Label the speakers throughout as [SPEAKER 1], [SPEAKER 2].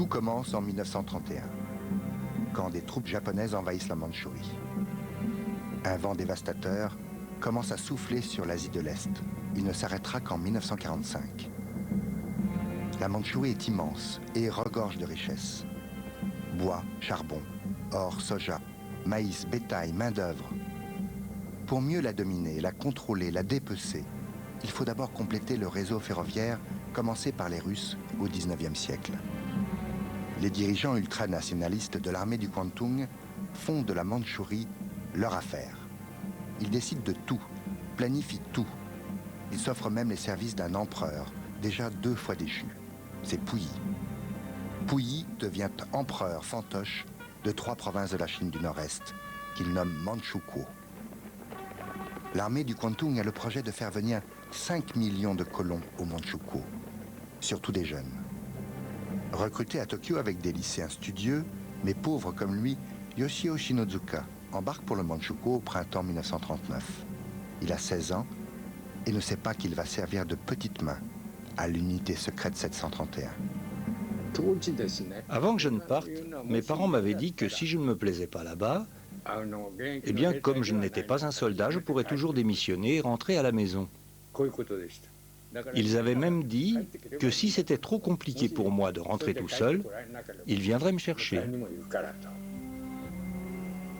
[SPEAKER 1] Tout commence en 1931, quand des troupes japonaises envahissent la Mandchourie. Un vent dévastateur commence à souffler sur l'Asie de l'Est. Il ne s'arrêtera qu'en 1945. La Mandchourie est immense et regorge de richesses. Bois, charbon, or, soja, maïs, bétail, main-d'œuvre. Pour mieux la dominer, la contrôler, la dépecer, il faut d'abord compléter le réseau ferroviaire commencé par les Russes au XIXe siècle. Les dirigeants ultranationalistes de l'armée du Kwantung font de la Mandchourie leur affaire. Ils décident de tout, planifient tout. Ils s'offrent même les services d'un empereur, déjà 2 fois déchu. C'est Puyi. Puyi devient empereur fantoche de 3 provinces de la Chine du Nord-Est, qu'il nomme Manchukuo. L'armée du Kwantung a le projet de faire venir 5 millions de colons au Manchukuo, surtout des jeunes. Recruté à Tokyo avec des lycéens studieux, mais pauvres comme lui, Yoshio Shinozuka embarque pour le Manchukuo au printemps 1939. Il a 16 ans et ne sait pas qu'il va servir de petite main à l'unité secrète 731.
[SPEAKER 2] Avant que je ne parte, mes parents m'avaient dit que si je ne me plaisais pas là-bas, eh bien, comme je n'étais pas un soldat, je pourrais toujours démissionner et rentrer à la maison. Ils avaient même dit que si c'était trop compliqué pour moi de rentrer tout seul, ils viendraient me chercher.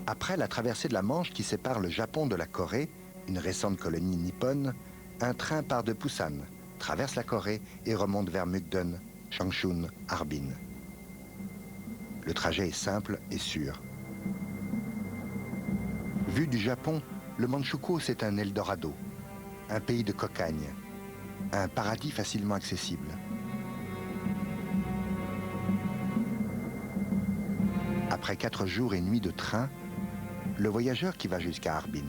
[SPEAKER 1] Après la traversée de la Manche qui sépare le Japon de la Corée, une récente colonie nippone, un train part de Pusan, traverse la Corée et remonte vers Mukden, Changchun, Harbin. Le trajet est simple et sûr. Vu du Japon, le Manchukuo c'est un Eldorado, un pays de cocagne, un paradis facilement accessible. Après 4 jours et nuits de train, le voyageur qui va jusqu'à Harbin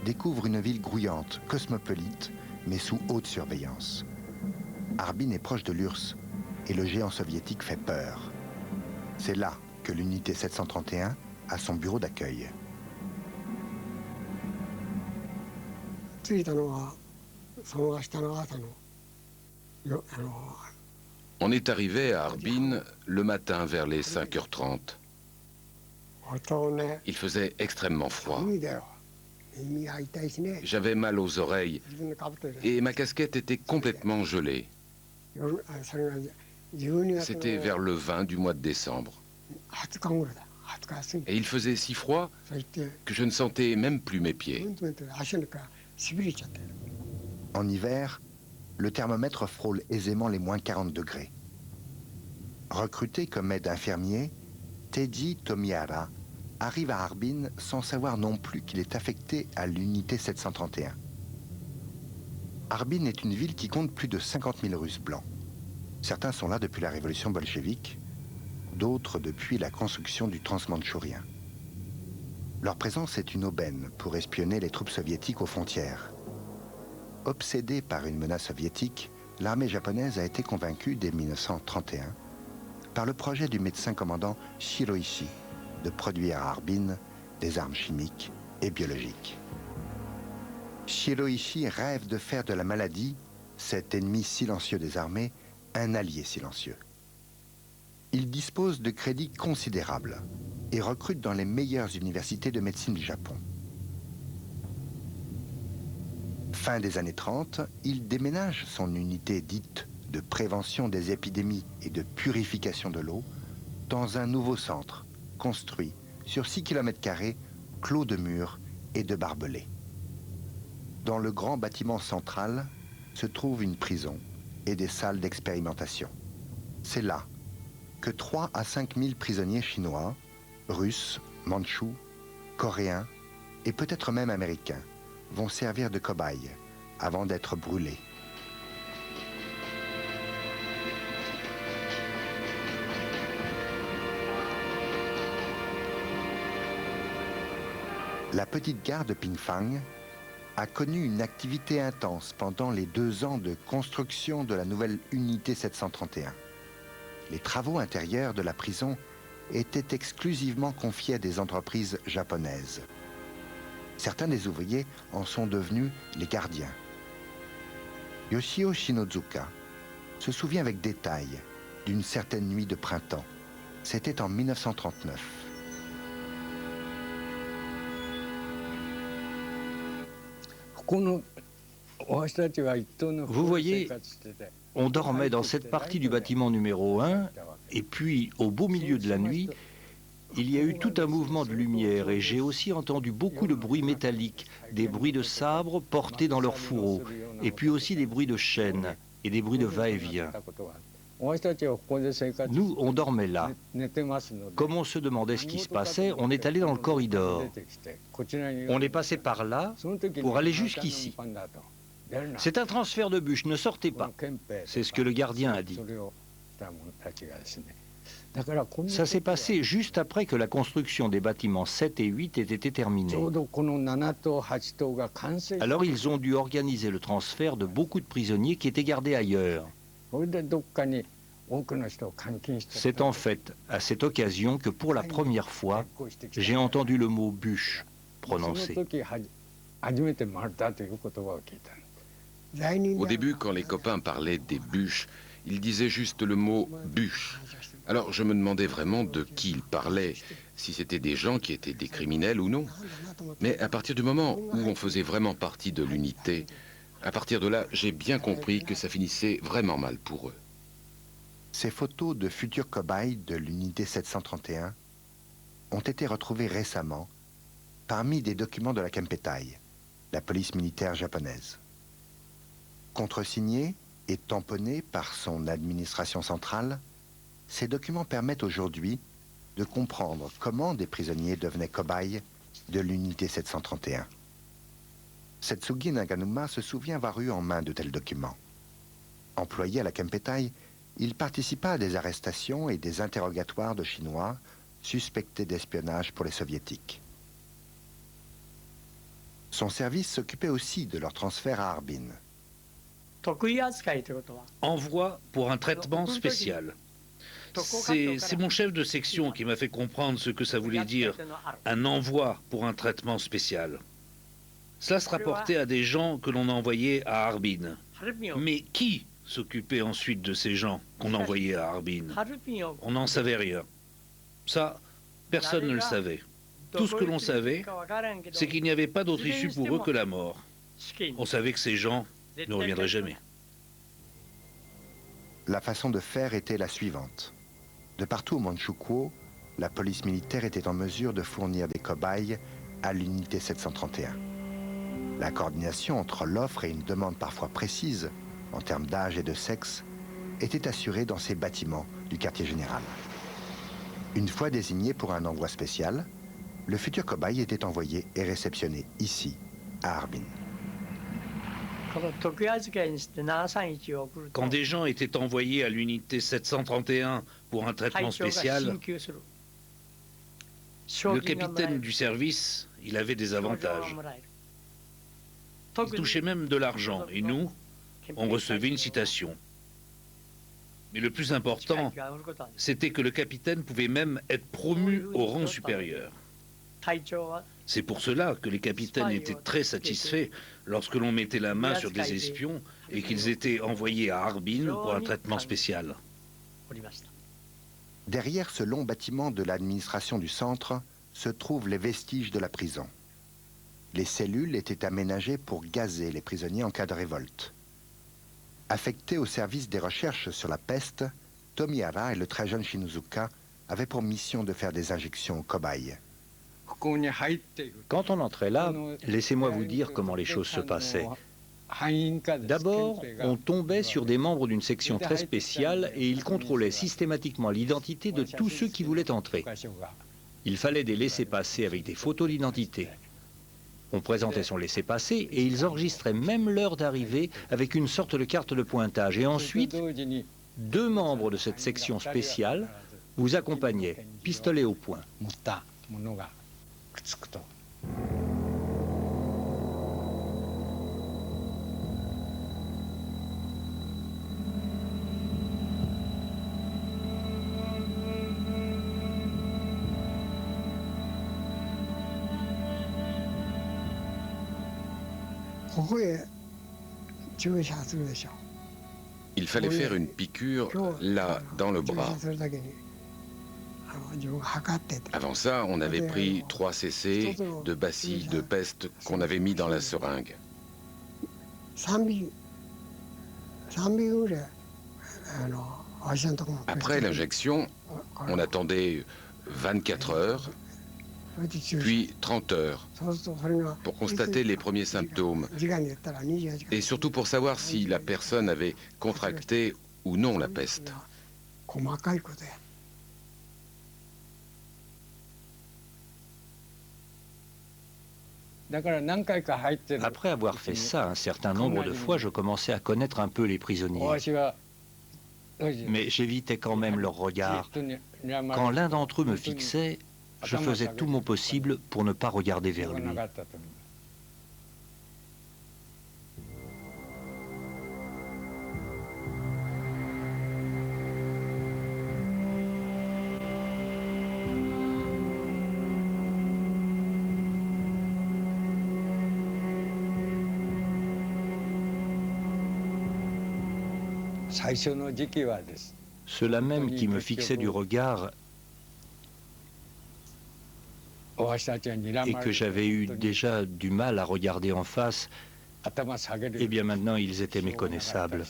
[SPEAKER 1] découvre une ville grouillante, cosmopolite, mais sous haute surveillance. Harbin est proche de l'URSS et le géant soviétique fait peur. C'est là que l'unité 731 a son bureau d'accueil.
[SPEAKER 3] On est arrivé à Harbin le matin vers les 5h30. Il faisait extrêmement froid. J'avais mal aux oreilles et ma casquette était complètement gelée. C'était vers le 20 du mois de décembre. Et il faisait si froid que je ne sentais même plus mes pieds.
[SPEAKER 1] En hiver, le thermomètre frôle aisément les moins 40 degrés. Recruté comme aide infirmier, Teiji Tomihara arrive à Harbin sans savoir non plus qu'il est affecté à l'unité 731. Harbin est une ville qui compte plus de 50 000 Russes blancs. Certains sont là depuis la révolution bolchevique, d'autres depuis la construction du transmandchourien. Leur présence est une aubaine pour espionner les troupes soviétiques aux frontières. Obsédée par une menace soviétique, l'armée japonaise a été convaincue dès 1931 par le projet du médecin commandant Shiroishi de produire à Harbin des armes chimiques et biologiques. Shiroishi rêve de faire de la maladie, cet ennemi silencieux des armées, un allié silencieux. Il dispose de crédits considérables et recrute dans les meilleures universités de médecine du Japon. Fin des années 30, il déménage son unité dite de prévention des épidémies et de purification de l'eau dans un nouveau centre construit sur 6 km², clos de murs et de barbelés. Dans le grand bâtiment central se trouve une prison et des salles d'expérimentation. C'est là que 3 à 5 000 prisonniers chinois, russes, mandchous, coréens et peut-être même américains vont servir de cobayes avant d'être brûlés. La petite gare de Pingfang a connu une activité intense pendant les 2 ans de construction de la nouvelle unité 731. Les travaux intérieurs de la prison étaient exclusivement confiés à des entreprises japonaises. Certains des ouvriers en sont devenus les gardiens. Yoshio Shinozuka se souvient avec détail d'une certaine nuit de printemps. C'était en 1939.
[SPEAKER 2] Vous voyez, on dormait dans cette partie du bâtiment numéro 1, et puis, au beau milieu de la nuit, il y a eu tout un mouvement de lumière, et j'ai aussi entendu beaucoup de bruits métalliques, des bruits de sabres portés dans leurs fourreaux, et puis aussi des bruits de chaînes et des bruits de va-et-vient. Nous, on dormait là. Comme on se demandait ce qui se passait, on est allé dans le corridor. On est passé par là pour aller jusqu'ici. C'est un transfert de bûches, ne sortez pas. C'est ce que le gardien a dit. Ça s'est passé juste après que la construction des bâtiments 7 et 8 ait été terminée. Alors ils ont dû organiser le transfert de beaucoup de prisonniers qui étaient gardés ailleurs. C'est en fait à cette occasion que pour la première fois, j'ai entendu le mot bûche prononcé.
[SPEAKER 3] Au début, quand les copains parlaient des bûches, ils disaient juste le mot bûche. Alors je me demandais vraiment de qui ils parlaient, si c'était des gens qui étaient des criminels ou non. Mais à partir du moment où on faisait vraiment partie de l'unité, à partir de là, j'ai bien compris que ça finissait vraiment mal pour eux.
[SPEAKER 1] Ces photos de futurs cobayes de l'unité 731 ont été retrouvées récemment parmi des documents de la Kempeitai, la police militaire japonaise. Contresignés et tamponnés par son administration centrale, ces documents permettent aujourd'hui de comprendre comment des prisonniers devenaient cobayes de l'unité 731. Setsugi Naganuma se souvient avoir eu en main de tels documents. Employé à la Kempeitai, il participa à des arrestations et des interrogatoires de Chinois suspectés d'espionnage pour les Soviétiques. Son service s'occupait aussi de leur transfert à Harbin.
[SPEAKER 4] Envoi pour un traitement spécial. C'est mon chef de section qui m'a fait comprendre ce que ça voulait dire, un envoi pour un traitement spécial. Cela se rapportait à des gens que l'on envoyait à Harbin. Mais qui s'occupait ensuite de ces gens qu'on envoyait à Harbin? On n'en savait rien. Ça, personne ne le savait. Tout ce que l'on savait, c'est qu'il n'y avait pas d'autre issue pour eux que la mort. On savait que ces gens ne reviendraient jamais.
[SPEAKER 1] La façon de faire était la suivante. De partout au Manchukuo, la police militaire était en mesure de fournir des cobayes à l'unité 731. La coordination entre l'offre et une demande parfois précise, en termes d'âge et de sexe, était assurée dans ces bâtiments du quartier général. Une fois désigné pour un envoi spécial, le futur cobaye était envoyé et réceptionné ici, à Harbin.
[SPEAKER 4] Quand des gens étaient envoyés à l'unité 731 pour un traitement spécial, le capitaine du service, il avait des avantages. Il touchait même de l'argent, et nous, on recevait une citation. Mais le plus important, c'était que le capitaine pouvait même être promu au rang supérieur. C'est pour cela que les capitaines étaient très satisfaits lorsque l'on mettait la main sur des espions et qu'ils étaient envoyés à Harbin pour un traitement spécial.
[SPEAKER 1] Derrière ce long bâtiment de l'administration du centre se trouvent les vestiges de la prison. Les cellules étaient aménagées pour gazer les prisonniers en cas de révolte. Affectés au service des recherches sur la peste, Tomihara et le très jeune Shinozuka avaient pour mission de faire des injections aux cobayes.
[SPEAKER 2] Quand on entrait là, laissez-moi vous dire comment les choses se passaient. D'abord, on tombait sur des membres d'une section très spéciale et ils contrôlaient systématiquement l'identité de tous ceux qui voulaient entrer. Il fallait des laissez-passer avec des photos d'identité. On présentait son laissez-passer et ils enregistraient même l'heure d'arrivée avec une sorte de carte de pointage. Et ensuite, 2 membres de cette section spéciale vous accompagnaient, pistolet au poing.
[SPEAKER 3] Il fallait faire une piqûre là, dans le bras. Avant ça, on avait pris 3 cc de bacilles de peste qu'on avait mis dans la seringue. Après l'injection, on attendait 24 heures, puis 30 heures, pour constater les premiers symptômes, et surtout pour savoir si la personne avait contracté ou non la peste.
[SPEAKER 2] Après avoir fait ça un certain nombre de fois, je commençais à connaître un peu les prisonniers. Mais j'évitais quand même leur regard. Quand l'un d'entre eux me fixait, je faisais tout mon possible pour ne pas regarder vers lui. Ceux-là même qui me fixaient du regard et que j'avais eu déjà du mal à regarder en face, eh bien maintenant ils étaient méconnaissables.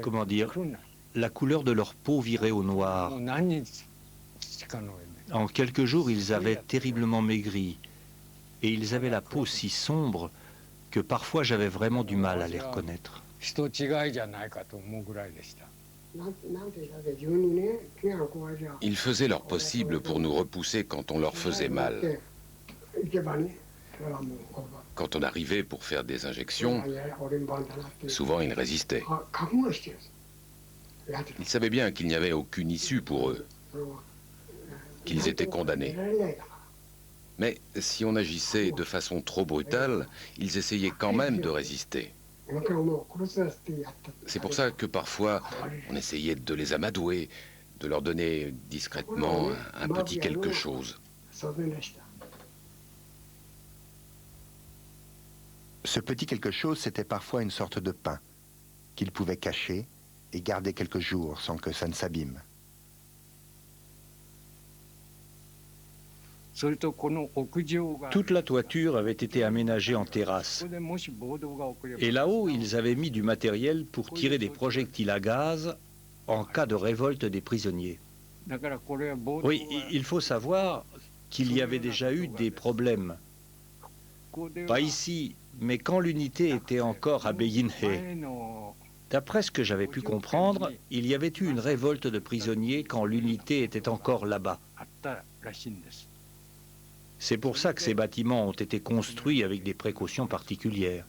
[SPEAKER 2] Comment dire, la couleur de leur peau virait au noir. En quelques jours, ils avaient terriblement maigri et ils avaient la peau si sombre que parfois j'avais vraiment du mal à les reconnaître.
[SPEAKER 3] Ils faisaient leur possible pour nous repousser quand on leur faisait mal. Quand on arrivait pour faire des injections, souvent ils résistaient. Ils savaient bien qu'il n'y avait aucune issue pour eux, qu'ils étaient condamnés. Mais si on agissait de façon trop brutale, ils essayaient quand même de résister. C'est pour ça que parfois, on essayait de les amadouer, de leur donner discrètement un petit quelque chose.
[SPEAKER 1] Ce petit quelque chose, c'était parfois une sorte de pain qu'ils pouvaient cacher et garder quelques jours sans que ça ne s'abîme.
[SPEAKER 2] Toute la toiture avait été aménagée en terrasse. Et là-haut, ils avaient mis du matériel pour tirer des projectiles à gaz en cas de révolte des prisonniers. Oui, il faut savoir qu'il y avait déjà eu des problèmes. Pas ici, mais quand l'unité était encore à Beyinhe. D'après ce que j'avais pu comprendre, il y avait eu une révolte de prisonniers quand l'unité était encore là-bas. C'est pour ça que ces bâtiments ont été construits avec des précautions particulières.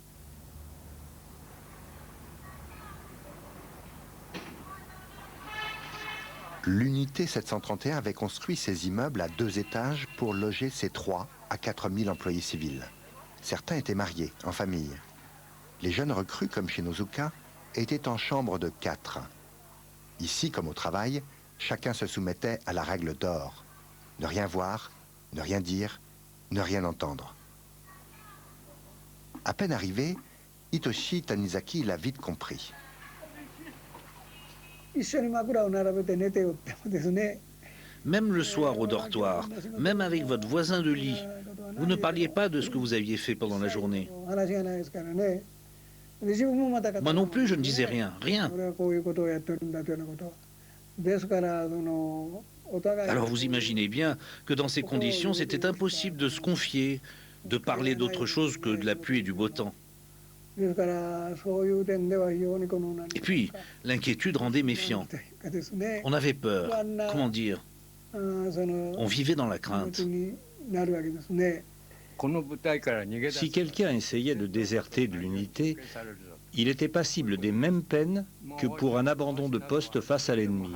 [SPEAKER 1] L'unité 731 avait construit ces immeubles à 2 étages pour loger ses 3 à 4 000 employés civils. Certains étaient mariés, en famille. Les jeunes recrues, comme chez Nozuka, étaient en chambre de 4. Ici, comme au travail, chacun se soumettait à la règle d'or. Ne rien voir, ne rien dire, ne rien entendre. À peine arrivé, Hitoshi Tanizaki l'a vite compris.
[SPEAKER 4] Même le soir au dortoir, même avec votre voisin de lit, vous ne parliez pas de ce que vous aviez fait pendant la journée. Moi non plus, je ne disais rien, rien. Alors vous imaginez bien que dans ces conditions, c'était impossible de se confier, de parler d'autre chose que de la pluie et du beau temps. Et puis, l'inquiétude rendait méfiant. On avait peur, comment dire, on vivait dans la crainte.
[SPEAKER 2] Si quelqu'un essayait de déserter de l'unité, il était passible des mêmes peines que pour un abandon de poste face à l'ennemi.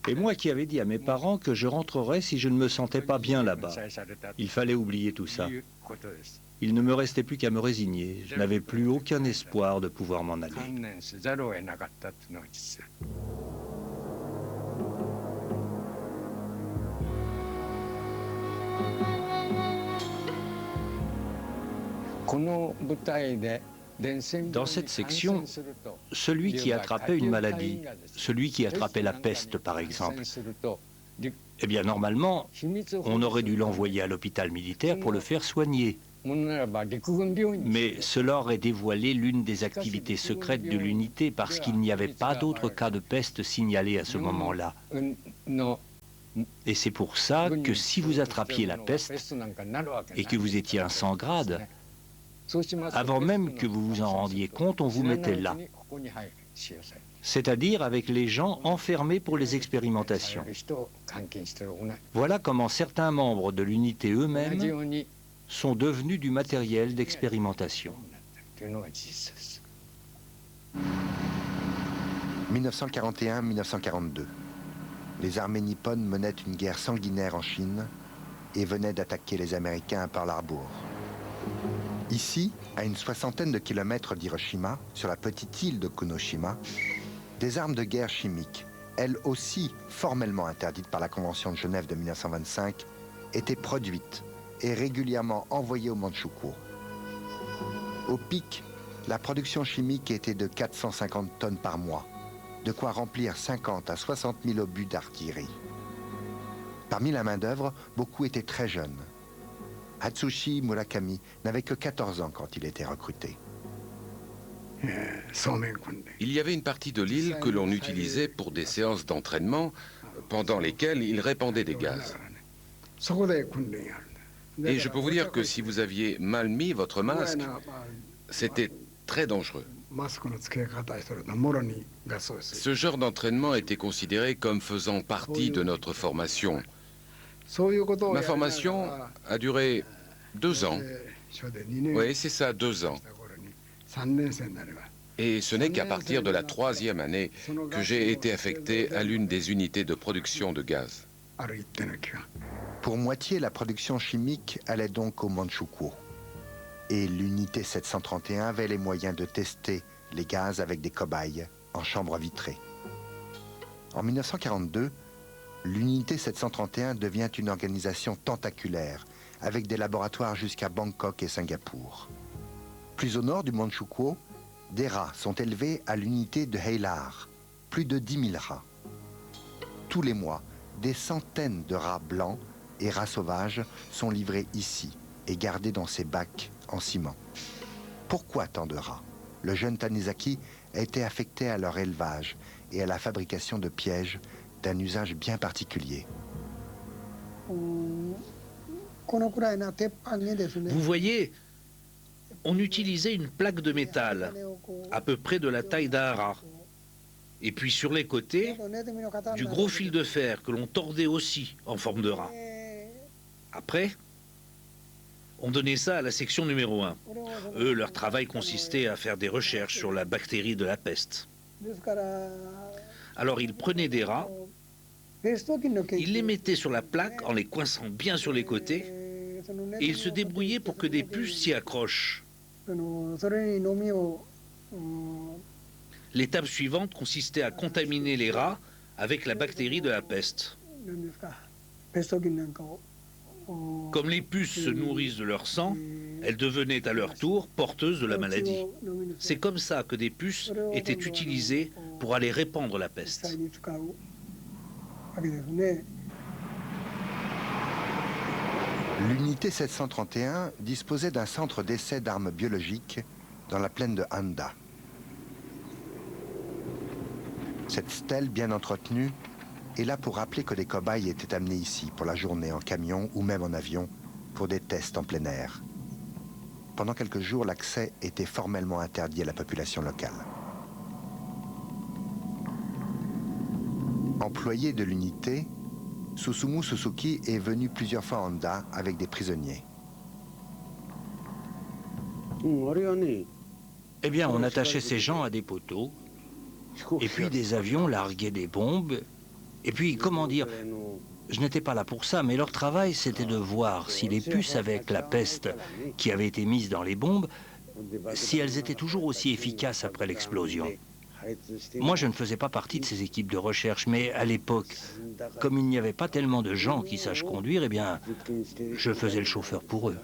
[SPEAKER 2] Et moi qui avais dit à mes parents que je rentrerais si je ne me sentais pas bien là-bas. Il fallait oublier tout ça. Il ne me restait plus qu'à me résigner. Je n'avais plus aucun espoir de pouvoir m'en aller. Dans cette section, celui qui attrapait une maladie, celui qui attrapait la peste par exemple, eh bien normalement, on aurait dû l'envoyer à l'hôpital militaire pour le faire soigner. Mais cela aurait dévoilé l'une des activités secrètes de l'unité parce qu'il n'y avait pas d'autres cas de peste signalés à ce moment-là. Et c'est pour ça que si vous attrapiez la peste et que vous étiez un sans grade, avant même que vous vous en rendiez compte, on vous mettait là. C'est-à-dire avec les gens enfermés pour les expérimentations. Voilà comment certains membres de l'unité eux-mêmes sont devenus du matériel d'expérimentation.
[SPEAKER 1] 1941-1942. Les armées nippones menaient une guerre sanguinaire en Chine et venaient d'attaquer les Américains à Pearl Harbor. Ici, à une soixantaine de kilomètres d'Hiroshima, sur la petite île de Kunoshima, des armes de guerre chimiques, elles aussi formellement interdites par la Convention de Genève de 1925, étaient produites et régulièrement envoyées au Mandchoukouo. Au pic, la production chimique était de 450 tonnes par mois, de quoi remplir 50 à 60 000 obus d'artillerie. Parmi la main-d'œuvre, beaucoup étaient très jeunes. Atsushi Murakami n'avait que 14 ans quand il était recruté.
[SPEAKER 3] Il y avait une partie de l'île que l'on utilisait pour des séances d'entraînement pendant lesquelles il répandait des gaz. Et je peux vous dire que si vous aviez mal mis votre masque, c'était très dangereux. Ce genre d'entraînement était considéré comme faisant partie de notre formation. Ma formation a duré 2 ans. Oui, c'est ça, 2 ans. Et ce n'est qu'à partir de la 3e année que j'ai été affecté à l'une des unités de production de gaz.
[SPEAKER 1] Pour moitié, la production chimique allait donc au Mandchoukouo. Et l'unité 731 avait les moyens de tester les gaz avec des cobayes en chambre vitrée. En 1942, l'unité 731 devient une organisation tentaculaire, avec des laboratoires jusqu'à Bangkok et Singapour. Plus au nord du Mandchoukouo, des rats sont élevés à l'unité de Heilar, plus de 10 000 rats. Tous les mois, des centaines de rats blancs et rats sauvages sont livrés ici et gardés dans ces bacs en ciment. Pourquoi tant de rats? Le jeune Tanizaki a été affecté à leur élevage et à la fabrication de pièges d'un usage bien particulier.
[SPEAKER 4] Vous voyez, on utilisait une plaque de métal, à peu près de la taille d'un rat. Et puis sur les côtés, du gros fil de fer que l'on tordait aussi en forme de rat. Après, on donnait ça à la section numéro 1. Eux, leur travail consistait à faire des recherches sur la bactérie de la peste. Alors ils prenaient des rats, ils les mettaient sur la plaque en les coinçant bien sur les côtés, et ils se débrouillaient pour que des puces s'y accrochent. L'étape suivante consistait à contaminer les rats avec la bactérie de la peste. Comme les puces se nourrissent de leur sang, elles devenaient à leur tour porteuses de la maladie. C'est comme ça que des puces étaient utilisées pour aller répandre la peste.
[SPEAKER 1] L'unité 731 disposait d'un centre d'essai d'armes biologiques dans la plaine de Handa. Cette stèle bien entretenue est là pour rappeler que des cobayes étaient amenés ici pour la journée en camion ou même en avion pour des tests en plein air. Pendant quelques jours, l'accès était formellement interdit à la population locale. Employé de l'unité, Susumu Suzuki est venu plusieurs fois à Handa avec des prisonniers.
[SPEAKER 2] Eh bien, on attachait ces gens à des poteaux, et puis des avions larguaient des bombes, et puis, comment dire, je n'étais pas là pour ça, mais leur travail, c'était de voir si les puces avec la peste qui avaient été mises dans les bombes, si elles étaient toujours aussi efficaces après l'explosion. Moi, je ne faisais pas partie de ces équipes de recherche, mais à l'époque, comme il n'y avait pas tellement de gens qui sachent conduire, eh bien, je faisais le chauffeur pour eux.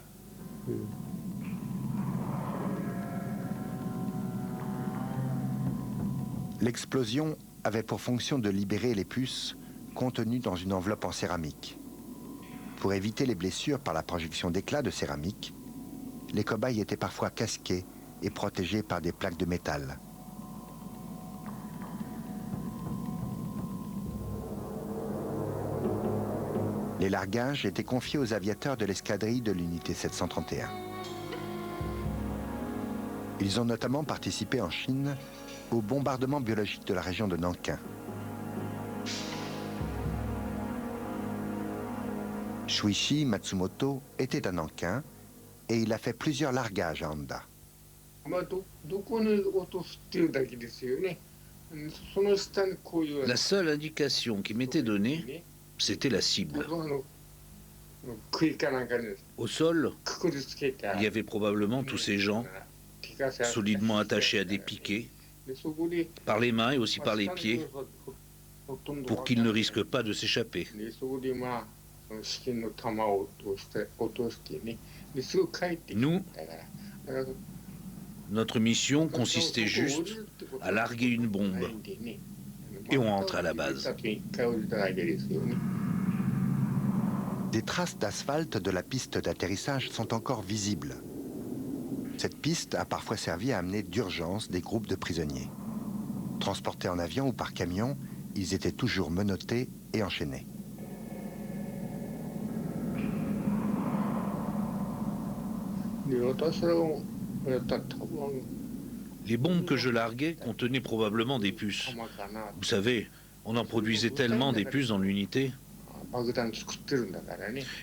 [SPEAKER 1] L'explosion avait pour fonction de libérer les puces contenues dans une enveloppe en céramique. Pour éviter les blessures par la projection d'éclats de céramique, les cobayes étaient parfois casqués et protégés par des plaques de métal. Les largages étaient confiés aux aviateurs de l'escadrille de l'unité 731. Ils ont notamment participé en Chine au bombardement biologique de la région de Nankin. Shuichi Matsumoto était à Nankin et il a fait plusieurs largages à Handa.
[SPEAKER 4] La seule indication qui m'était donnée, c'était la cible. Au sol, il y avait probablement tous ces gens, solidement attachés à des piquets, par les mains et aussi par les pieds, pour qu'ils ne risquent pas de s'échapper. Nous, notre mission consistait juste à larguer une bombe et on entre à la base.
[SPEAKER 1] Des traces d'asphalte de la piste d'atterrissage sont encore visibles. Cette piste a parfois servi à amener d'urgence des groupes de prisonniers. Transportés en avion ou par camion, ils étaient toujours menottés et enchaînés.
[SPEAKER 4] Les bombes que je larguais contenaient probablement des puces. Vous savez, on en produisait tellement des puces dans l'unité.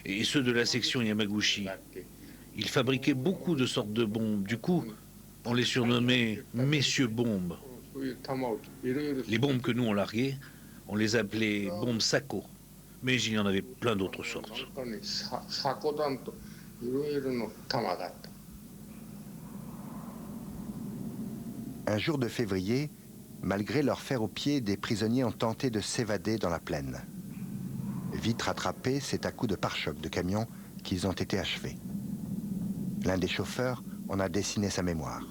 [SPEAKER 4] Et ceux de la section Yamaguchi, ils fabriquaient beaucoup de sortes de bombes. Du coup, on les surnommait « messieurs bombes ». Les bombes que nous on larguait, on les appelait « bombes Sako ». Mais il y en avait plein d'autres sortes.
[SPEAKER 1] Un jour de février, malgré leur fer aux pieds, des prisonniers ont tenté de s'évader dans la plaine. Vite rattrapés, c'est à coups de pare-choc de camion qu'ils ont été achevés. L'un des chauffeurs en a dessiné sa mémoire.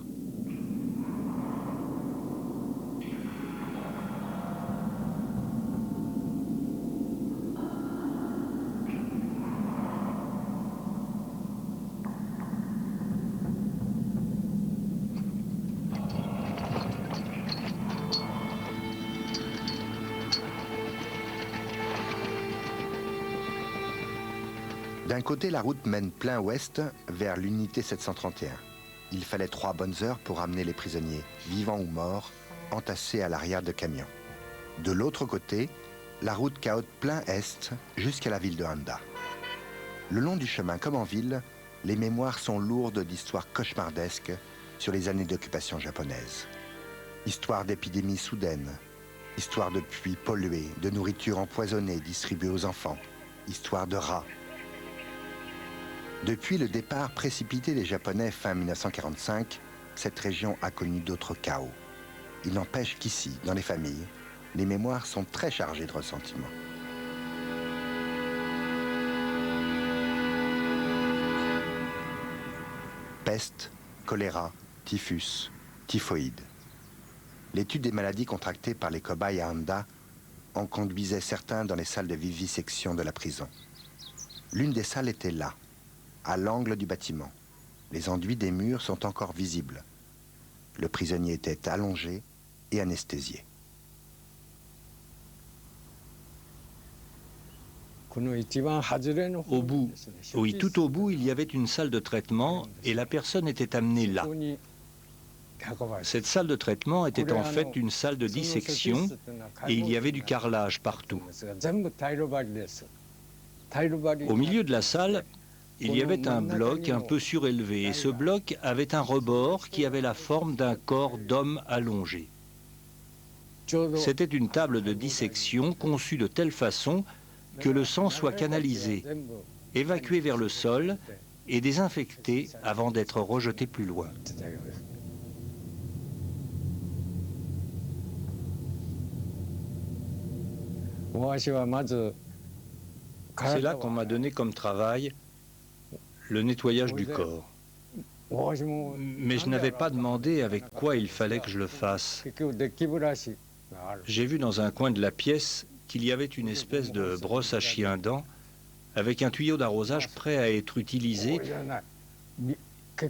[SPEAKER 1] D'un côté, la route mène plein ouest vers l'unité 731. Il fallait 3 bonnes heures pour amener les prisonniers, vivants ou morts, entassés à l'arrière de camions. De l'autre côté, la route caote plein est jusqu'à la ville de Handa. Le long du chemin, comme en ville, les mémoires sont lourdes d'histoires cauchemardesques sur les années d'occupation japonaise. Histoire d'épidémies soudaines, histoire de puits pollués, de nourriture empoisonnée distribuée aux enfants, histoire de rats. Depuis le départ précipité des Japonais fin 1945, cette région a connu d'autres chaos. Il n'empêche qu'ici, dans les familles, les mémoires sont très chargées de ressentiments. Peste, choléra, typhus, typhoïde. L'étude des maladies contractées par les cobayes à Handa en conduisait certains dans les salles de vivisection de la prison. L'une des salles était là, à l'angle du bâtiment. Les enduits des murs sont encore visibles. Le prisonnier était allongé et anesthésié.
[SPEAKER 2] Au bout, oui, tout au bout, il y avait une salle de traitement et la personne était amenée là. Cette salle de traitement était en fait une salle de dissection et il y avait du carrelage partout. Au milieu de la salle, il y avait un bloc un peu surélevé et ce bloc avait un rebord qui avait la forme d'un corps d'homme allongé. C'était une table de dissection conçue de telle façon que le sang soit canalisé, évacué vers le sol et désinfecté avant d'être rejeté plus loin. C'est là qu'on m'a donné comme travail le nettoyage du corps. Mais je n'avais pas demandé avec quoi il fallait que je le fasse. J'ai vu dans un coin de la pièce qu'il y avait une espèce de brosse à chien-dent avec un tuyau d'arrosage prêt à être utilisé,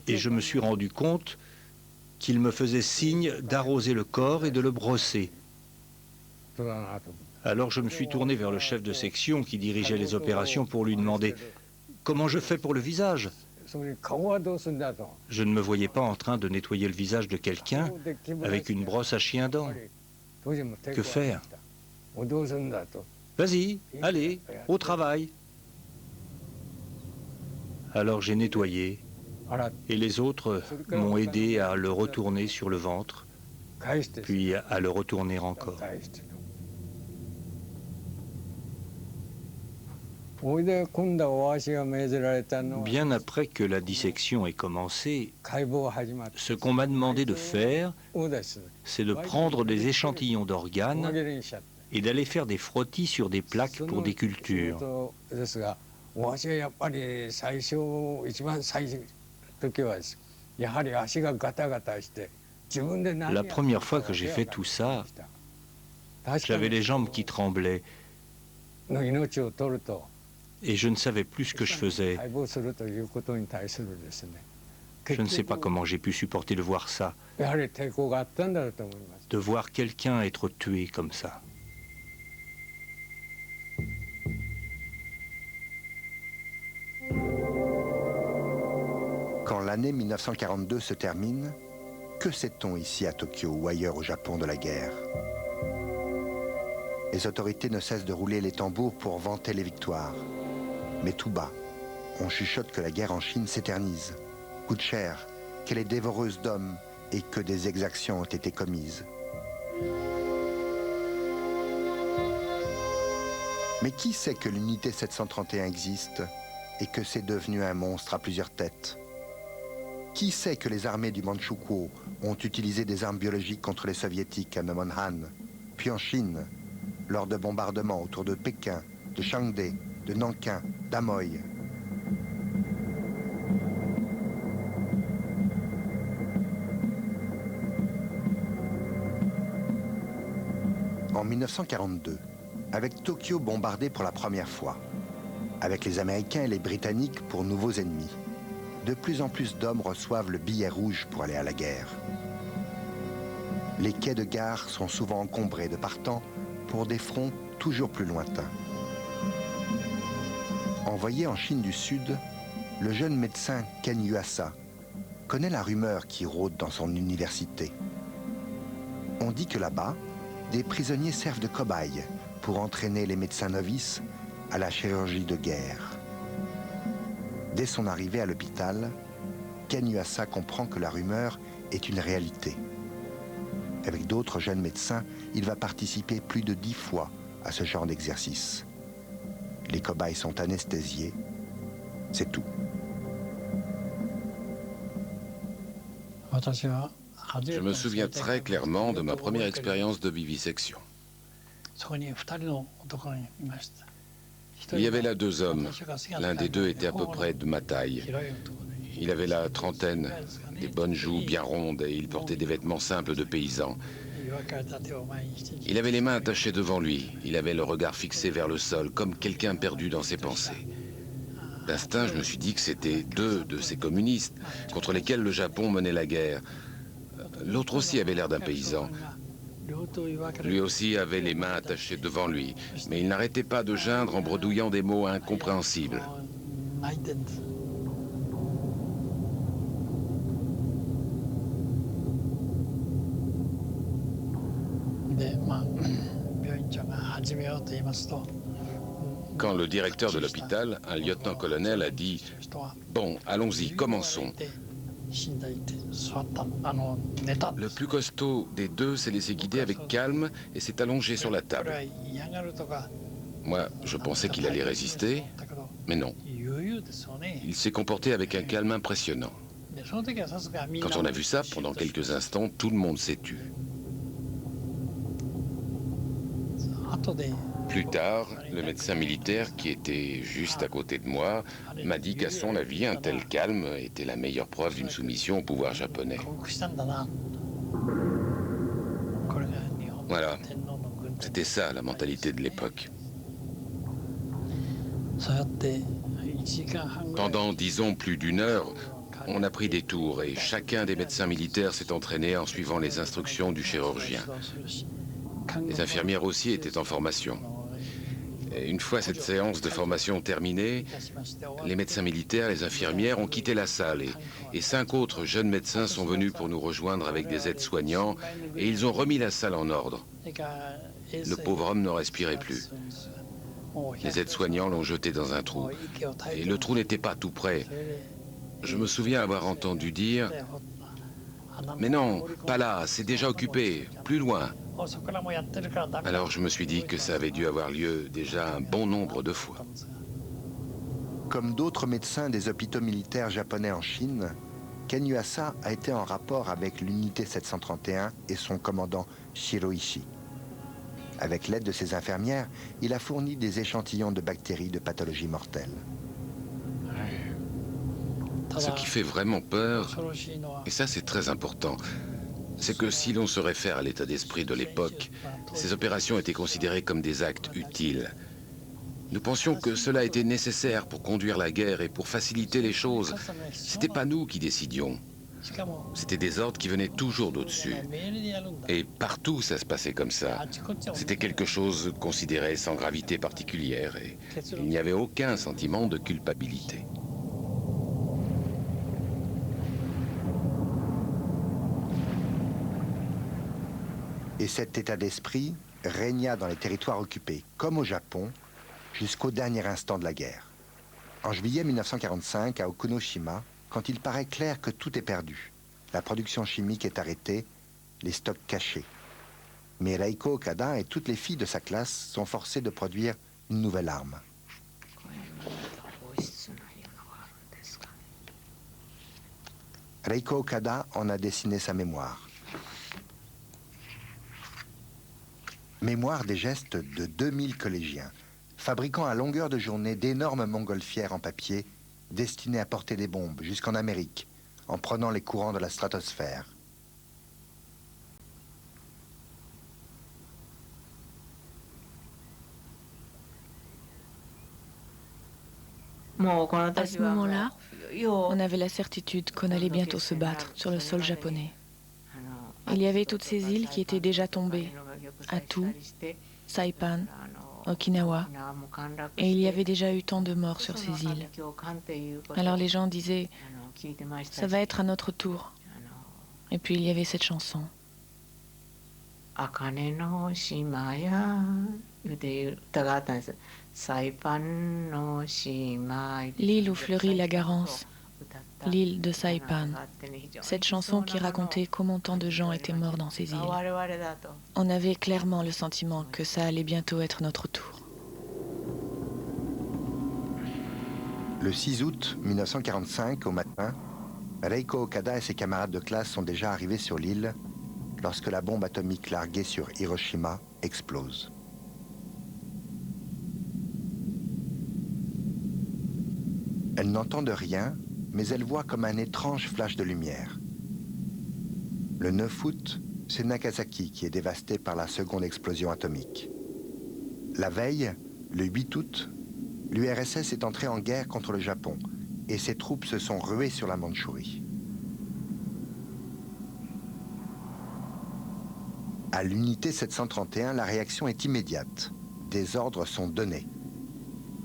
[SPEAKER 2] et je me suis rendu compte qu'il me faisait signe d'arroser le corps et de le brosser. Alors je me suis tourné vers le chef de section qui dirigeait les opérations pour lui demander « Comment je fais pour le visage ?» Je ne me voyais pas en train de nettoyer le visage de quelqu'un avec une brosse à chien-dent. Que faire? Vas-y, allez, au travail. Alors j'ai nettoyé, et les autres m'ont aidé à le retourner sur le ventre, puis à le retourner encore. Bien après que la dissection ait commencé, ce qu'on m'a demandé de faire, c'est de prendre des échantillons d'organes et d'aller faire des frottis sur des plaques pour des cultures. La première fois que j'ai fait tout ça, j'avais les jambes qui tremblaient et je ne savais plus ce que je faisais. Je ne sais pas comment j'ai pu supporter de voir ça, de voir quelqu'un être tué comme ça.
[SPEAKER 1] Quand l'année 1942 se termine, que sait-on ici à Tokyo ou ailleurs au Japon de la guerre? Les autorités ne cessent de rouler les tambours pour vanter les victoires. Mais tout bas, on chuchote que la guerre en Chine s'éternise, coûte cher, qu'elle est dévoreuse d'hommes et que des exactions ont été commises. Mais qui sait que l'unité 731 existe et que c'est devenu un monstre à plusieurs têtes? Qui sait que les armées du Manchukuo ont utilisé des armes biologiques contre les soviétiques à Nemonhan, puis en Chine, lors de bombardements autour de Pékin, de Changde, de Nankin, d'Amoy. En 1942, avec Tokyo bombardée pour la première fois, avec les Américains et les Britanniques pour nouveaux ennemis, de plus en plus d'hommes reçoivent le billet rouge pour aller à la guerre. Les quais de gare sont souvent encombrés de partants pour des fronts toujours plus lointains. Envoyé en Chine du Sud, le jeune médecin Ken Yuasa connaît la rumeur qui rôde dans son université. On dit que là-bas, des prisonniers servent de cobayes pour entraîner les médecins novices à la chirurgie de guerre. Dès son arrivée à l'hôpital, Ken Yuasa comprend que la rumeur est une réalité. Avec d'autres jeunes médecins, il va participer plus de 10 fois à ce genre d'exercice. Les cobayes sont anesthésiés, c'est tout.
[SPEAKER 3] Je me souviens très clairement de ma première expérience de vivisection. Il y avait là deux hommes. L'un des deux était à peu près de ma taille. Il avait la trentaine, des bonnes joues bien rondes et il portait des vêtements simples de paysan. Il avait les mains attachées devant lui. Il avait le regard fixé vers le sol, comme quelqu'un perdu dans ses pensées. D'instinct, je me suis dit que c'était deux de ces communistes contre lesquels le Japon menait la guerre. L'autre aussi avait l'air d'un paysan. Lui aussi avait les mains attachées devant lui, mais il n'arrêtait pas de geindre en bredouillant des mots incompréhensibles. Quand le directeur de l'hôpital, un lieutenant-colonel, a dit « Bon, allons-y, commençons », le plus costaud des deux s'est laissé guider avec calme et s'est allongé sur la table. Moi, je pensais qu'il allait résister, mais non. Il s'est comporté avec un calme impressionnant. Quand on a vu ça, pendant quelques instants, tout le monde s'est tu. Plus tard, le médecin militaire qui était juste à côté de moi m'a dit qu'à son avis, un tel calme était la meilleure preuve d'une soumission au pouvoir japonais. Voilà, c'était ça la mentalité de l'époque. Pendant, disons, plus d'une heure, on a pris des tours et chacun des médecins militaires s'est entraîné en suivant les instructions du chirurgien. Les infirmières aussi étaient en formation. Et une fois cette séance de formation terminée, les médecins militaires, les infirmières ont quitté la salle et 5 autres jeunes médecins sont venus pour nous rejoindre avec des aides-soignants et ils ont remis la salle en ordre. Le pauvre homme ne respirait plus. Les aides-soignants l'ont jeté dans un trou et le trou n'était pas tout près. Je me souviens avoir entendu dire « Mais non, pas là, c'est déjà occupé, plus loin ». Alors je me suis dit que ça avait dû avoir lieu déjà un bon nombre de fois.
[SPEAKER 1] Comme d'autres médecins des hôpitaux militaires japonais en Chine, Ken Yuasa a été en rapport avec l'unité 731 et son commandant Shiroishi. Avec l'aide de ses infirmières, il a fourni des échantillons de bactéries de pathologie mortelle.
[SPEAKER 3] Ce qui fait vraiment peur, et ça c'est très important, c'est que si l'on se réfère à l'état d'esprit de l'époque, ces opérations étaient considérées comme des actes utiles. Nous pensions que cela était nécessaire pour conduire la guerre et pour faciliter les choses. C'était pas nous qui décidions. C'était des ordres qui venaient toujours d'au-dessus. Et partout ça se passait comme ça. C'était quelque chose considéré sans gravité particulière et il n'y avait aucun sentiment de culpabilité.
[SPEAKER 1] Et cet état d'esprit régna dans les territoires occupés, comme au Japon, jusqu'au dernier instant de la guerre. En juillet 1945, à Okunoshima, quand il paraît clair que tout est perdu, la production chimique est arrêtée, les stocks cachés. Mais Reiko Okada et toutes les filles de sa classe sont forcées de produire une nouvelle arme. Reiko Okada en a dessiné sa mémoire. Mémoire des gestes de 2000 collégiens, fabriquant à longueur de journée d'énormes montgolfières en papier destinées à porter des bombes jusqu'en Amérique, en prenant les courants de la stratosphère.
[SPEAKER 5] À ce moment-là, on avait la certitude qu'on allait bientôt se battre sur le sol japonais. Il y avait toutes ces îles qui étaient déjà tombées, Attu, Saipan, Okinawa, et il y avait déjà eu tant de morts sur ces îles. Alors les gens disaient, ça va être à notre tour. Et puis il y avait cette chanson. L'île où fleurit la Garance, l'île de Saipan. Cette chanson qui racontait comment tant de gens étaient morts dans ces îles. On avait clairement le sentiment que ça allait bientôt être notre tour.
[SPEAKER 1] Le 6 août 1945, au matin, Reiko Okada et ses camarades de classe sont déjà arrivés sur l'île lorsque la bombe atomique larguée sur Hiroshima explose. Elles n'entendent rien, mais elles voient comme un étrange flash de lumière. Le 9 août, c'est Nagasaki qui est dévasté par la seconde explosion atomique. La veille, le 8 août, l'URSS est entrée en guerre contre le Japon et ses troupes se sont ruées sur la Mandchourie. À l'unité 731, la réaction est immédiate. Des ordres sont donnés.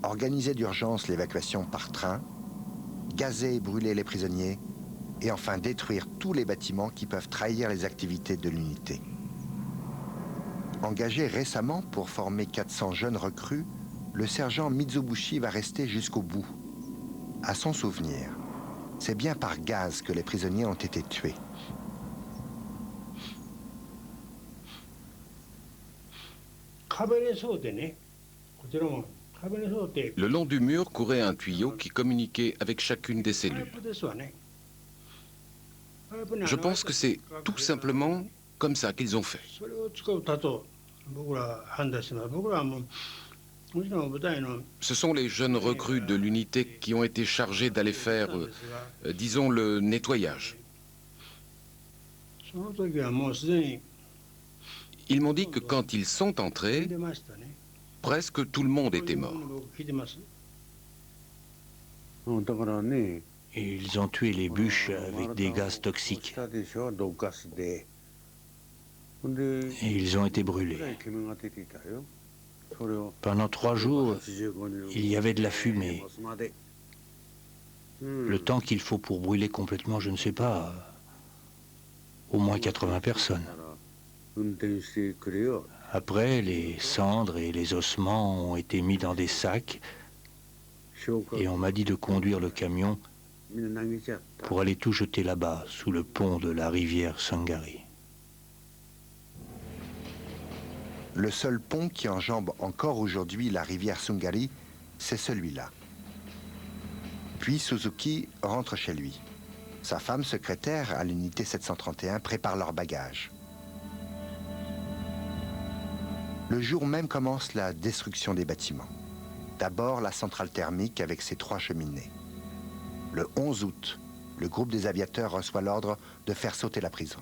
[SPEAKER 1] Organiser d'urgence l'évacuation par train, gazer et brûler les prisonniers, et enfin détruire tous les bâtiments qui peuvent trahir les activités de l'unité. Engagé récemment pour former 400 jeunes recrues, le sergent Mitsubushi va rester jusqu'au bout. À son souvenir, c'est bien par gaz que les prisonniers ont été tués.
[SPEAKER 3] Le long du mur courait un tuyau qui communiquait avec chacune des cellules. Je pense que c'est tout simplement comme ça qu'ils ont fait. Ce sont les jeunes recrues de l'unité qui ont été chargés d'aller faire, disons, le nettoyage. Ils m'ont dit que quand ils sont entrés, presque tout le monde était mort.
[SPEAKER 2] Et ils ont tué les bûches avec des gaz toxiques. Et ils ont été brûlés. Pendant 3 jours, il y avait de la fumée. Le temps qu'il faut pour brûler complètement, je ne sais pas, au moins 80 personnes. Après, les cendres et les ossements ont été mis dans des sacs et on m'a dit de conduire le camion pour aller tout jeter là-bas, sous le pont de la rivière Sangari.
[SPEAKER 1] Le seul pont qui enjambe encore aujourd'hui la rivière Sungari, c'est celui-là. Puis Suzuki rentre chez lui. Sa femme secrétaire à l'unité 731 prépare leurs bagages. Le jour même commence la destruction des bâtiments. D'abord la centrale thermique avec ses 3 cheminées. Le 11 août, le groupe des aviateurs reçoit l'ordre de faire sauter la prison.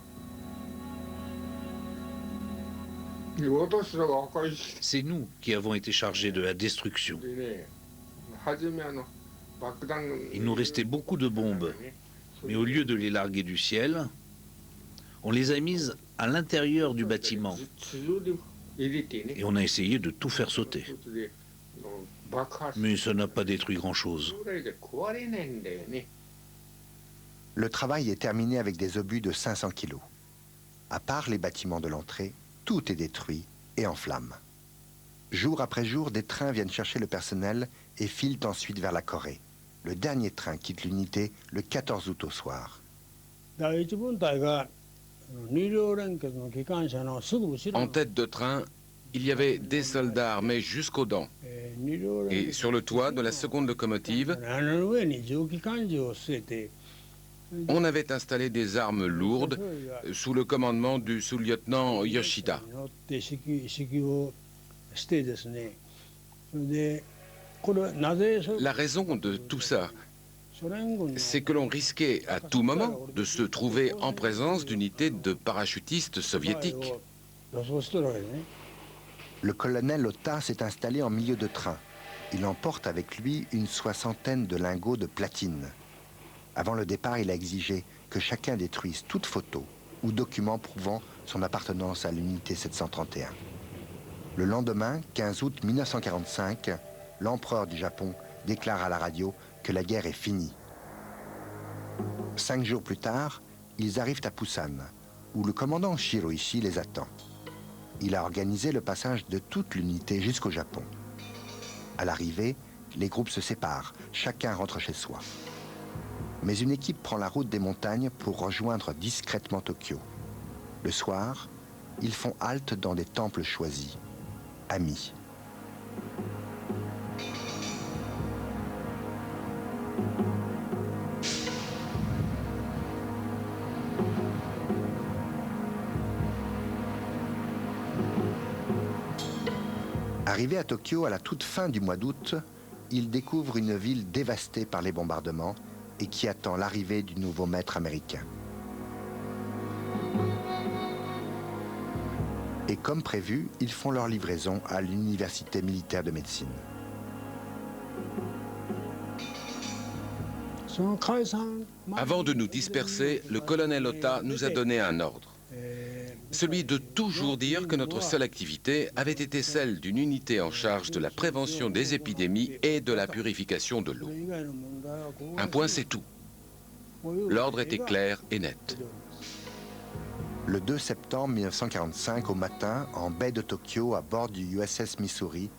[SPEAKER 4] C'est nous qui avons été chargés de la destruction. Il nous restait beaucoup de bombes, mais au lieu de les larguer du ciel, on les a mises à l'intérieur du bâtiment et on a essayé de tout faire sauter. Mais ça n'a pas détruit grand-chose.
[SPEAKER 1] Le travail est terminé avec des obus de 500 kilos. À part les bâtiments de l'entrée, tout est détruit et en flammes. Jour après jour, des trains viennent chercher le personnel et filent ensuite vers la Corée. Le dernier train quitte l'unité le 14 août au soir.
[SPEAKER 3] En tête de train, il y avait des soldats armés jusqu'aux dents. Et sur le toit de la seconde locomotive, on avait installé des armes lourdes sous le commandement du sous-lieutenant Yoshida. La raison de tout ça, c'est que l'on risquait à tout moment de se trouver en présence d'unités de parachutistes soviétiques.
[SPEAKER 1] Le colonel Ota s'est installé en milieu de train. Il emporte avec lui une 60aine de lingots de platine. Avant le départ, il a exigé que chacun détruise toute photo ou document prouvant son appartenance à l'unité 731. Le lendemain, 15 août 1945, l'empereur du Japon déclare à la radio que la guerre est finie. 5 jours plus tard, ils arrivent à Pusan, où le commandant Shiroishi les attend. Il a organisé le passage de toute l'unité jusqu'au Japon. À l'arrivée, les groupes se séparent, chacun rentre chez soi. Mais une équipe prend la route des montagnes pour rejoindre discrètement Tokyo. Le soir, ils font halte dans des temples choisis. Amis. Arrivé à Tokyo à la toute fin du mois d'août, il découvre une ville dévastée par les bombardements et qui attend l'arrivée du nouveau maître américain. Et comme prévu, ils font leur livraison à l'université militaire de médecine.
[SPEAKER 3] Avant de nous disperser, le colonel Ota nous a donné un ordre. Celui de toujours dire que notre seule activité avait été celle d'une unité en charge de la prévention des épidémies et de la purification de l'eau. Un point, c'est tout. L'ordre était clair et net.
[SPEAKER 1] Le 2 septembre 1945, au matin, en baie de Tokyo, à bord du USS Missouri,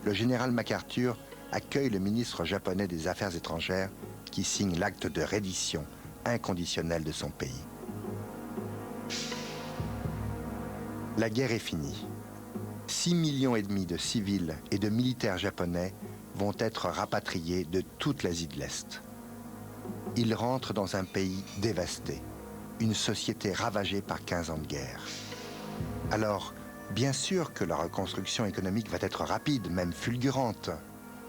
[SPEAKER 1] le général MacArthur accueille le ministre japonais des Affaires étrangères qui signe l'acte de reddition inconditionnelle de son pays. La guerre est finie. 6,5 millions de civils et de militaires japonais vont être rapatriés de toute l'Asie de l'Est. Ils rentrent dans un pays dévasté, une société ravagée par 15 ans de guerre. Alors, Bien sûr que la reconstruction économique va être rapide, même fulgurante,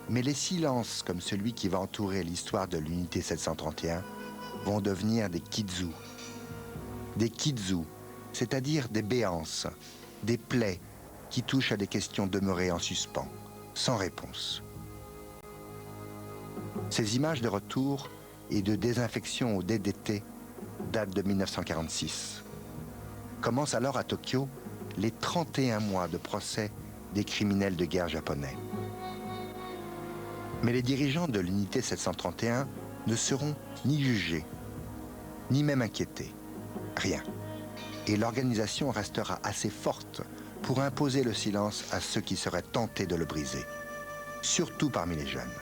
[SPEAKER 1] mais les silences comme celui qui va entourer l'histoire de l'unité 731 vont devenir des kitsu. Des kitsu, c'est-à-dire des béances, des plaies qui touchent à des questions demeurées en suspens, sans réponse. Ces images de retour et de désinfection au DDT datent de 1946. Commencent alors à Tokyo les 31 mois de procès des criminels de guerre japonais. Mais les dirigeants de l'unité 731 ne seront ni jugés, ni même inquiétés. Rien. Et l'organisation restera assez forte pour imposer le silence à ceux qui seraient tentés de le briser, surtout parmi les jeunes.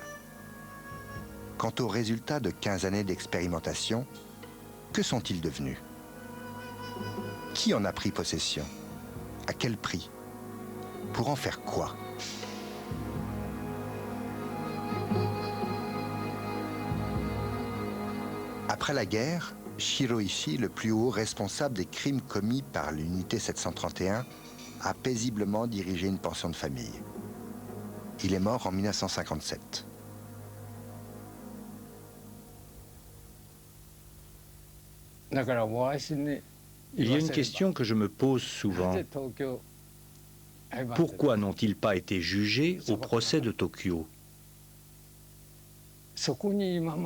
[SPEAKER 1] Quant aux résultats de 15 années d'expérimentation, que sont-ils devenus? Qui en a pris possession? À quel prix? Pour en faire quoi? Après la guerre, Shiro Ishii, le plus haut responsable des crimes commis par l'unité 731, a paisiblement dirigé une pension de famille. Il est mort en 1957.
[SPEAKER 2] Il y a une question que je me pose souvent. Pourquoi n'ont-ils pas été jugés au procès de Tokyo?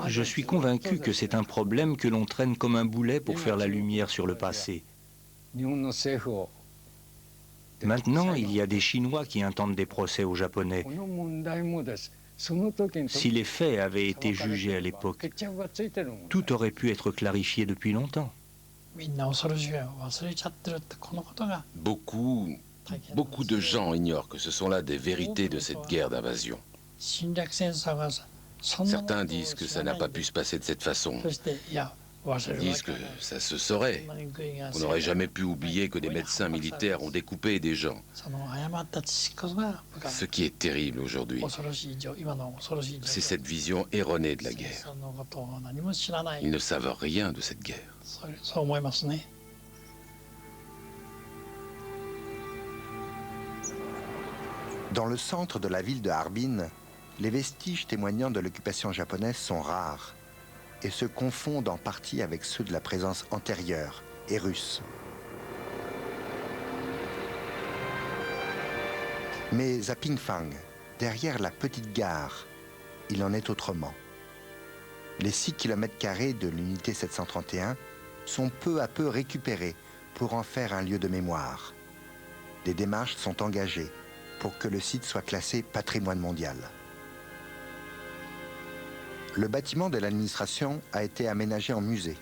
[SPEAKER 2] Je suis convaincu que c'est un problème que l'on traîne comme un boulet pour faire la lumière sur le passé. Maintenant, il y a des Chinois qui intentent des procès aux Japonais. Si les faits avaient été jugés à l'époque, tout aurait pu être clarifié depuis longtemps.
[SPEAKER 3] Beaucoup de gens ignorent que ce sont là des vérités de cette guerre d'invasion. Certains disent que ça n'a pas pu se passer de cette façon. Ils disent que ça se saurait. On n'aurait jamais pu oublier que des médecins militaires ont découpé des gens. Ce qui est terrible aujourd'hui, c'est cette vision erronée de la guerre. Ils ne savent rien de cette guerre.
[SPEAKER 1] Dans le centre de la ville de Harbin, les vestiges témoignant de l'occupation japonaise sont rares et se confondent en partie avec ceux de la présence antérieure et russe. Mais à Pingfang, derrière la petite gare, il en est autrement. Les 6 km² de l'unité 731 sont peu à peu récupérés pour en faire un lieu de mémoire. Des démarches sont engagées pour que le site soit classé patrimoine mondial. Le bâtiment de l'administration a été aménagé en musée.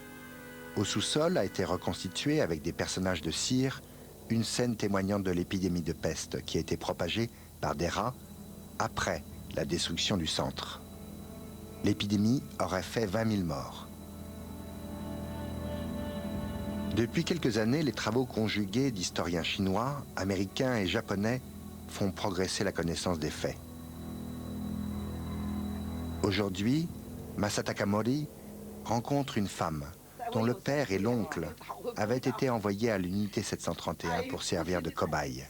[SPEAKER 1] Au sous-sol a été reconstitué avec des personnages de cire une scène témoignant de l'épidémie de peste qui a été propagée par des rats après la destruction du centre. L'épidémie aurait fait 20 000 morts. Depuis quelques années, les travaux conjugués d'historiens chinois, américains et japonais font progresser la connaissance des faits. Aujourd'hui, Masataka Mori rencontre une femme dont le père et l'oncle avaient été envoyés à l'unité 731 pour servir de cobayes.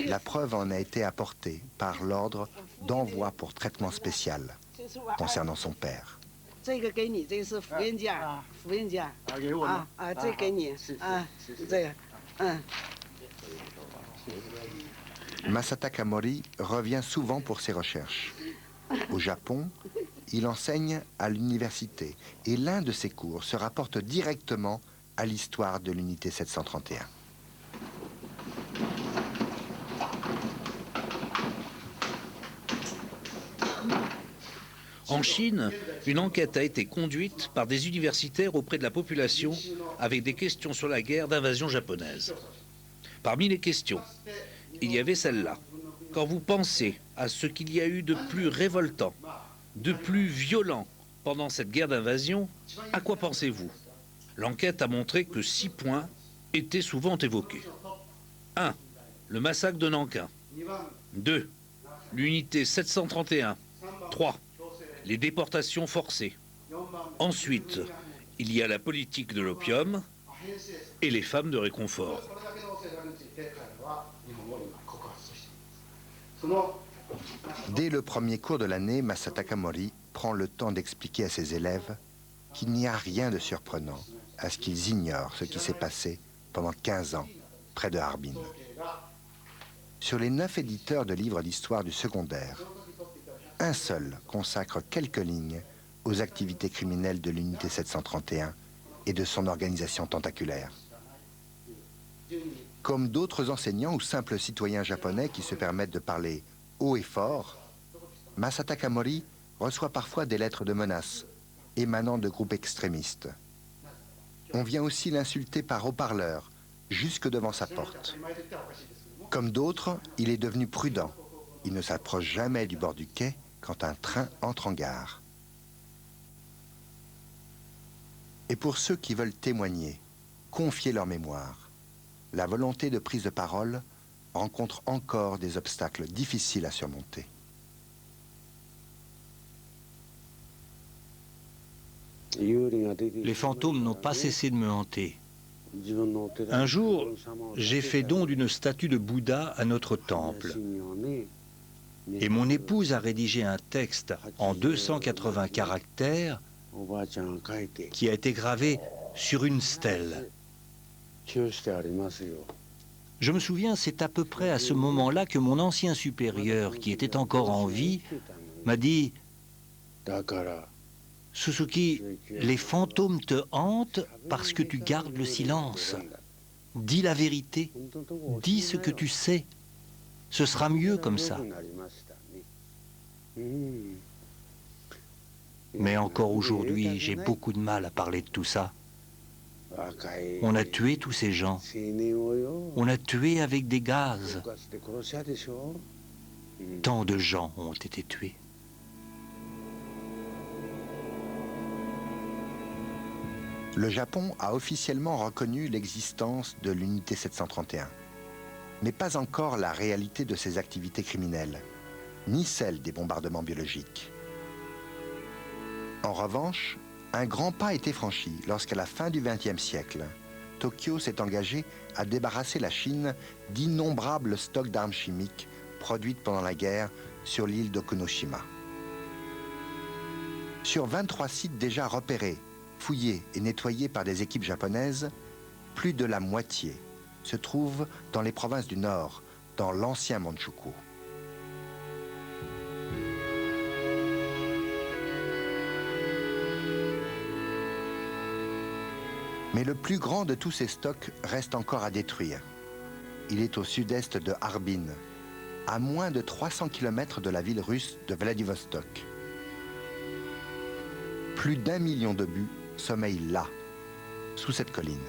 [SPEAKER 1] La preuve en a été apportée par l'ordre d'envoi pour traitement spécial concernant son père. Masataka Mori revient souvent pour ses recherches. Au Japon, il enseigne à l'université et l'un de ses cours se rapporte directement à l'histoire de l'unité 731.
[SPEAKER 4] En Chine, une enquête a été conduite par des universitaires auprès de la population avec des questions sur la guerre d'invasion japonaise. Parmi les questions, il y avait celle-là. Quand vous pensez à ce qu'il y a eu de plus révoltant, de plus violent pendant cette guerre d'invasion, à quoi pensez-vous? L'enquête a montré que 6 points étaient souvent évoqués. 1. Le massacre de Nankin. 2. L'unité 731. 3. Les déportations forcées. Ensuite, il y a la politique de l'opium et les femmes de réconfort.
[SPEAKER 1] Dès le premier cours de l'année, Masataka Mori prend le temps d'expliquer à ses élèves qu'il n'y a rien de surprenant à ce qu'ils ignorent ce qui s'est passé pendant 15 ans près de Harbin. Sur les 9 éditeurs de livres d'histoire du secondaire, un seul consacre quelques lignes aux activités criminelles de l'unité 731 et de son organisation tentaculaire. Comme d'autres enseignants ou simples citoyens japonais qui se permettent de parler haut et fort, Masataka Mori reçoit parfois des lettres de menaces émanant de groupes extrémistes. On vient aussi l'insulter par haut-parleur, jusque devant sa porte. Comme d'autres, il est devenu prudent. Il ne s'approche jamais du bord du quai quand un train entre en gare. Et pour ceux qui veulent témoigner, confier leur mémoire, la volonté de prise de parole rencontre encore des obstacles difficiles à surmonter.
[SPEAKER 2] Les fantômes n'ont pas cessé de me hanter. Un jour, j'ai fait don d'une statue de Bouddha à notre temple. Et mon épouse a rédigé un texte en 280 caractères qui a été gravé sur une stèle. Je me souviens, c'est à peu près à ce moment-là que mon ancien supérieur, qui était encore en vie, m'a dit « Suzuki, les fantômes te hantent parce que tu gardes le silence. Dis la vérité, dis ce que tu sais. Ce sera mieux comme ça. » Mais encore aujourd'hui, j'ai beaucoup de mal à parler de tout ça. On a tué tous ces gens. On a tué avec des gaz. Tant de gens ont été tués.
[SPEAKER 1] Le Japon a officiellement reconnu l'existence de l'unité 731, mais pas encore la réalité de ses activités criminelles, ni celle des bombardements biologiques. En revanche, un grand pas a été franchi lorsqu'à la fin du XXe siècle, Tokyo s'est engagé à débarrasser la Chine d'innombrables stocks d'armes chimiques produites pendant la guerre sur l'île d'Okunoshima. Sur 23 sites déjà repérés, fouillés et nettoyés par des équipes japonaises, plus de la moitié se trouve dans les provinces du Nord, dans l'ancien Manchukuo. Mais le plus grand de tous ces stocks reste encore à détruire. Il est au sud-est de Harbin, à moins de 300 km de la ville russe de Vladivostok. Plus d'1 million d'obus sommeillent là, sous cette colline.